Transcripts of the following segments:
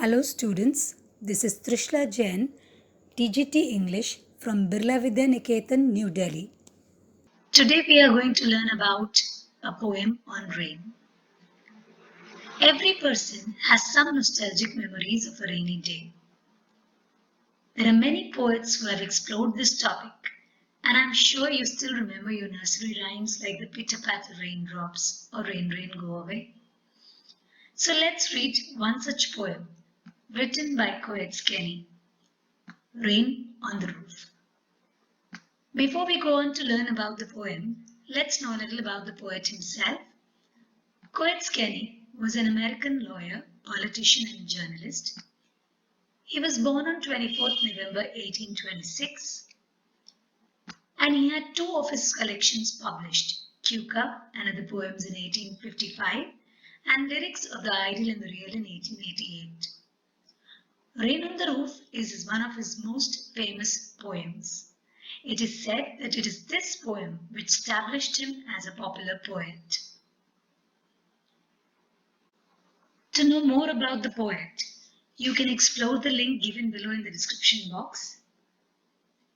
Hello students, this is Trishla Jain, TGT English from Birla Vidya Niketan, New Delhi. Today we are going to learn about a poem on rain. Every person has some nostalgic memories of a rainy day. There are many poets who have explored this topic, and I'm sure you still remember your nursery rhymes like the pitter-patter raindrops or Rain Rain Go Away. So let's read one such poem written by poet Kenny, Rain on the Roof. Before we go on to learn about the poem, let's know a little about the poet himself. Coates Kenny was an American lawyer, politician, and journalist. He was born on 24th November 1826, and he had two of his collections published, Cuca and Other Poems in 1855, and Lyrics of the Ideal and the Real in 1888. Rain on the Roof is one of his most famous poems. It is said that it is this poem which established him as a popular poet. To know more about the poet, you can explore the link given below in the description box.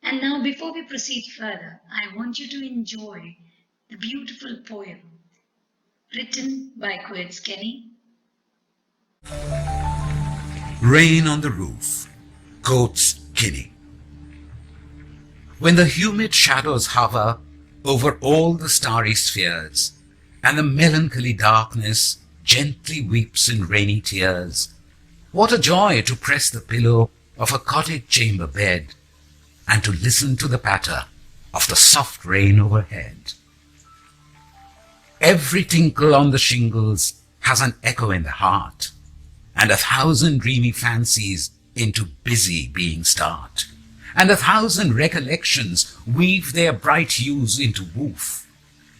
And now, before we proceed further, I want you to enjoy the beautiful poem written by Coates Kenny. Rain on the Roof, quotes Kinney. When the humid shadows hover over all the starry spheres, and the melancholy darkness gently weeps in rainy tears, what a joy to press the pillow of a cottage chamber bed, and to listen to the patter of the soft rain overhead. Every tinkle on the shingles has an echo in the heart, and 1,000 dreamy fancies into busy being start, and 1,000 recollections weave their bright hues into woof,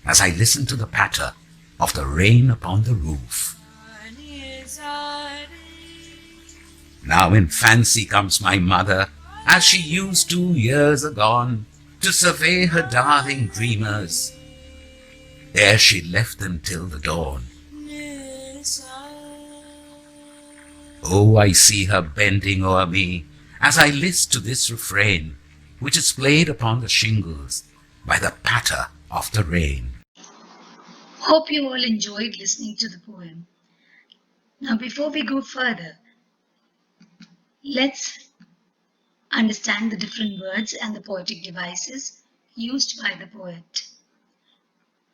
as I listen to the patter of the rain upon the roof. Now in fancy comes my mother, as she used 2 years agone, to survey her darling dreamers, ere she left them till the dawn. Oh, I see her bending o'er me, as I list to this refrain, which is played upon the shingles by the patter of the rain. Hope you all enjoyed listening to the poem. Now, before we go further, let's understand the different words and the poetic devices used by the poet.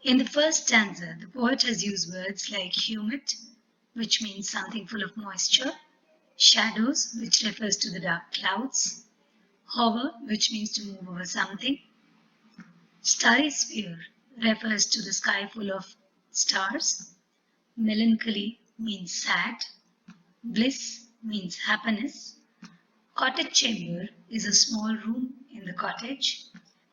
In the first stanza, the poet has used words like humid, which means something full of moisture, shadows, which refers to the dark clouds, hover, which means to move over something, starry sphere refers to the sky full of stars, melancholy means sad, bliss means happiness, cottage chamber is a small room in the cottage,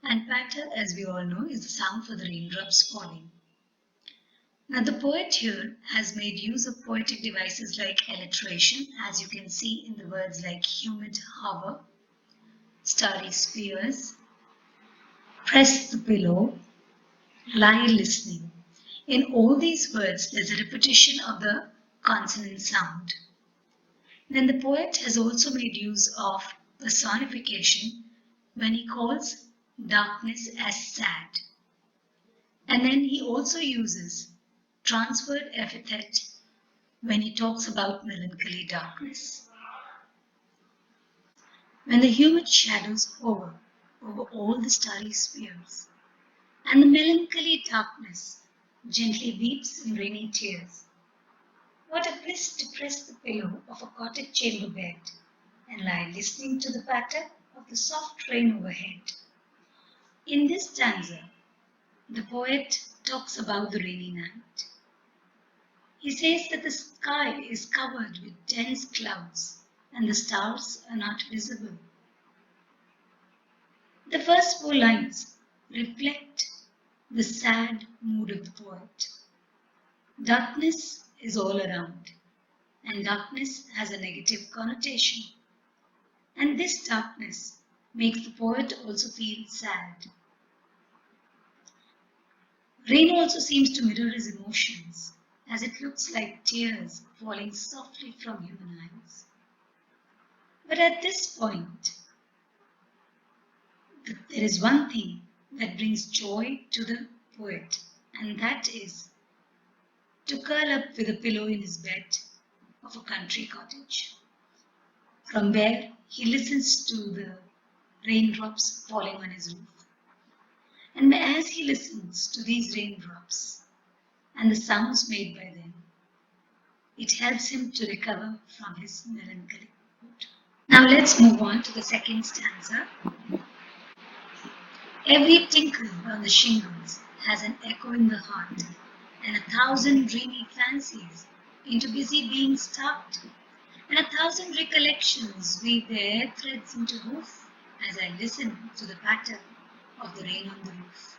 and patter, as we all know, is the sound for the raindrops falling. Now the poet here has made use of poetic devices like alliteration, as you can see in the words like humid hover, starry spheres, press the pillow, lie listening. In all these words, there's a repetition of the consonant sound. Then the poet has also made use of personification when he calls darkness as sad. And then he also uses transferred epithet when he talks about melancholy darkness. When the humid shadows hover over all the starry spheres, and the melancholy darkness gently weeps in rainy tears, what a bliss to press the pillow of a cottage chamber bed and lie listening to the patter of the soft rain overhead. In this stanza, the poet talks about the rainy night. He says that the sky is covered with dense clouds and the stars are not visible. The first 4 lines reflect the sad mood of the poet. Darkness is all around, and darkness has a negative connotation. And this darkness makes the poet also feel sad. Rain also seems to mirror his emotions, as it looks like tears falling softly from human eyes. But at this point, there is one thing that brings joy to the poet, and that is to curl up with a pillow in his bed of a country cottage, from where he listens to the raindrops falling on his roof. And as he listens to these raindrops and the sounds made by them, it helps him to recover from his melancholy mood. Now let's move on to the second stanza. Every tinkle on the shingles has an echo in the heart, and 1,000 dreamy fancies into busy being start, and 1,000 recollections weave their threads into woof as I listen to the patter of the rain on the roof.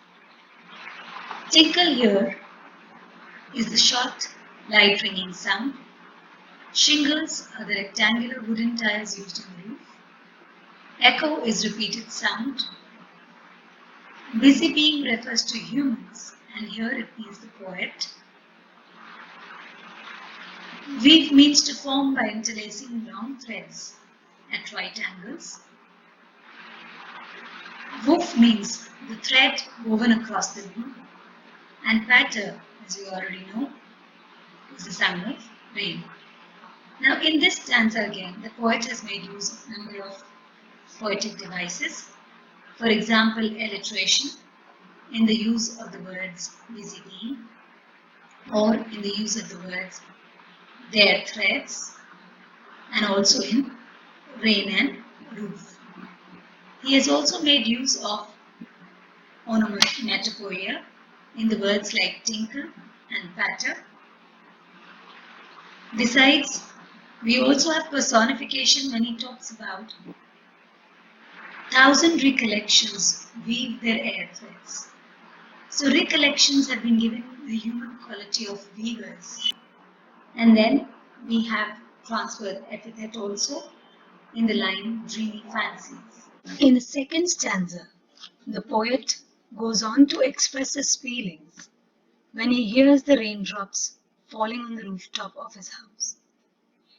Tinkle here is the short, light ringing sound. Shingles are the rectangular wooden tiles used on the roof. Echo is repeated sound. Busy being refers to humans, and here it means the poet. Weave means to form by interlacing long threads at right angles. Woof means the thread woven across the loom, and patter, as you already know, is the sound of rain. Now, in this stanza again, the poet has made use of a number of poetic devices. For example, alliteration in the use of the words busy bee, or in the use of the words their threads, and also in rain and roof. He has also made use of onomatopoeia in the words like tinkle and patter. Besides, we also have personification when he talks about 1,000 recollections weave their air threads. So recollections have been given the human quality of weavers. And then we have transferred epithet also in the line dreamy fancies. In the second stanza, the poet goes on to express his feelings when he hears the raindrops falling on the rooftop of his house.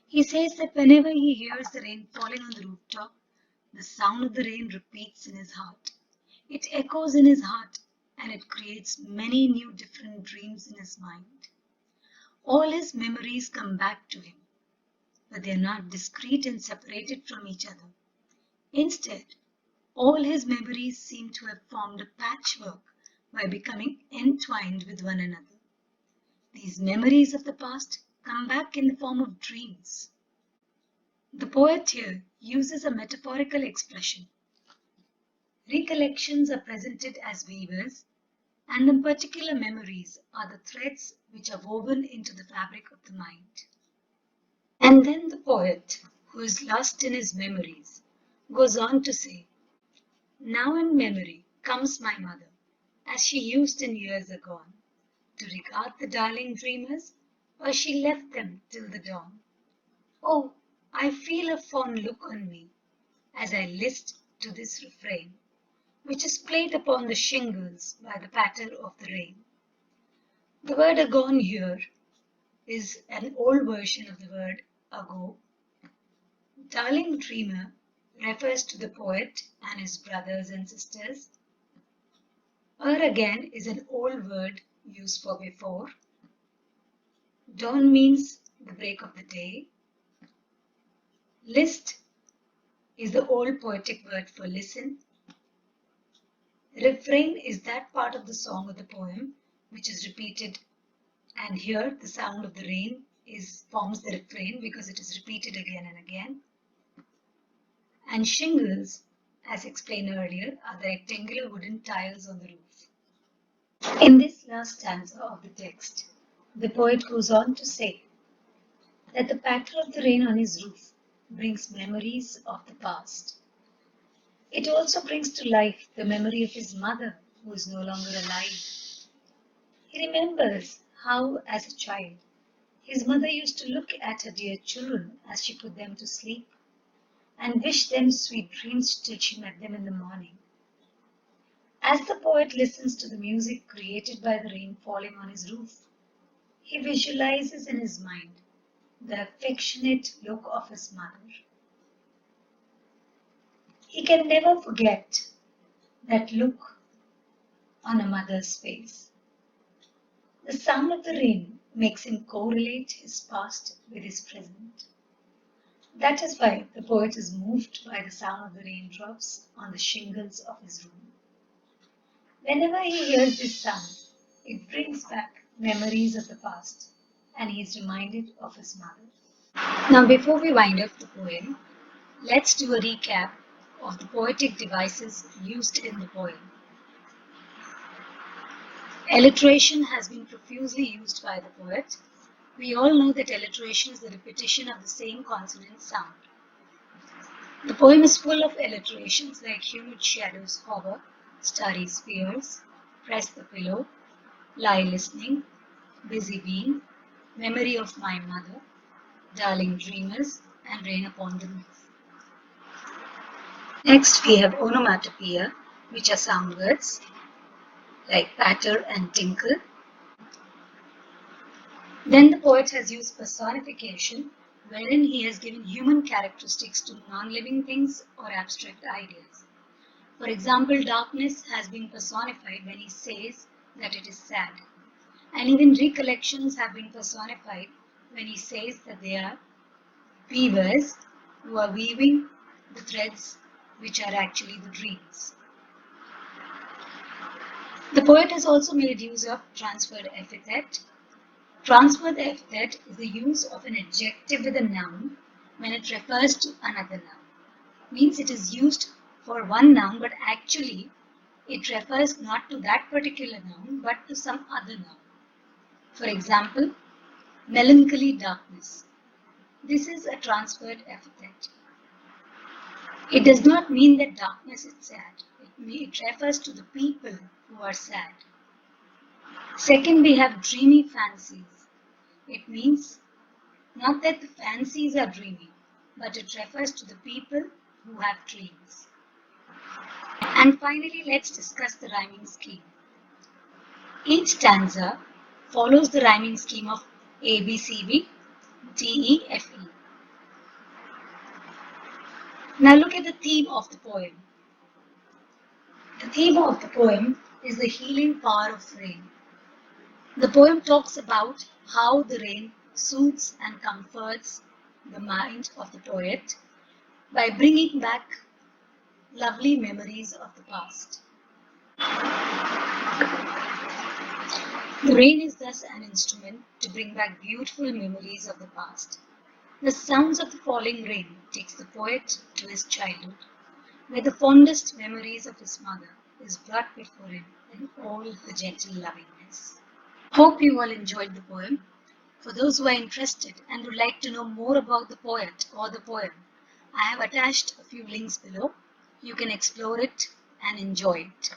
He says that whenever he hears the rain falling on the rooftop, the sound of the rain repeats in his heart. It echoes in his heart and it creates many new different dreams in his mind. All his memories come back to him, but they are not discrete and separated from each other. Instead, all his memories seem to have formed a patchwork by becoming entwined with one another. These memories of the past come back in the form of dreams. The poet here uses a metaphorical expression. Recollections are presented as weavers, and the particular memories are the threads which are woven into the fabric of the mind. And then the poet, who is lost in his memories, goes on to say, now in memory comes my mother, as she used in years agone, to regard the darling dreamers, or she left them till the dawn. Oh, I feel a fond look on me, as I list to this refrain, which is played upon the shingles by the patter of the rain. The word agone here is an old version of the word ago. Darling dreamer refers to the poet and his brothers and sisters. Again is an old word used for before. Dawn means the break of the day. List is the old poetic word for listen. Refrain is that part of the song or the poem which is repeated, and here the sound of the rain forms the refrain because it is repeated again and again. And shingles, as explained earlier, are the rectangular wooden tiles on the roof. In this last stanza of the text, the poet goes on to say that the patter of the rain on his roof brings memories of the past. It also brings to life the memory of his mother, who is no longer alive. He remembers how, as a child, his mother used to look at her dear children as she put them to sleep and wish them sweet dreams till she met them in the morning. As the poet listens to the music created by the rain falling on his roof, he visualizes in his mind the affectionate look of his mother. He can never forget that look on a mother's face. The sound of the rain makes him correlate his past with his present. That is why the poet is moved by the sound of the raindrops on the shingles of his room. Whenever he hears this sound, it brings back memories of the past and he is reminded of his mother. Now, before we wind up the poem, let's do a recap of the poetic devices used in the poem. Alliteration has been profusely used by the poet. We all know that alliteration is the repetition of the same consonant sound. The poem is full of alliterations like humid shadows hover, starry spheres, press the pillow, lie listening, busy being, memory of my mother, darling dreamers, and rain upon the roof. Next, we have onomatopoeia, which are sound words like patter and tinkle. Then the poet has used personification, wherein he has given human characteristics to non-living things or abstract ideas. For example, darkness has been personified when he says that it is sad. And even recollections have been personified when he says that they are weavers who are weaving the threads which are actually the dreams. The poet has also made use of transferred epithet. Transferred epithet is the use of an adjective with a noun when it refers to another noun. Means it is used for one noun, but actually it refers not to that particular noun but to some other noun. For example, melancholy darkness. This is a transferred epithet. It does not mean that darkness is sad. It refers to the people who are sad. Second, we have dreamy fancies. It means not that the fancies are dreamy, but it refers to the people who have dreams. And finally, let's discuss the rhyming scheme. Each stanza follows the rhyming scheme of A, B, C, B, D, E, F, E. Now look at the theme of the poem. The theme of the poem is the healing power of rain. The poem talks about how the rain soothes and comforts the mind of the poet by bringing back lovely memories of the past. The rain is thus an instrument to bring back beautiful memories of the past. The sounds of the falling rain takes the poet to his childhood, where the fondest memories of his mother is brought before him in all her gentle lovingness. Hope you all enjoyed the poem. For those who are interested and would like to know more about the poet or the poem, I have attached a few links below. You can explore it and enjoy it.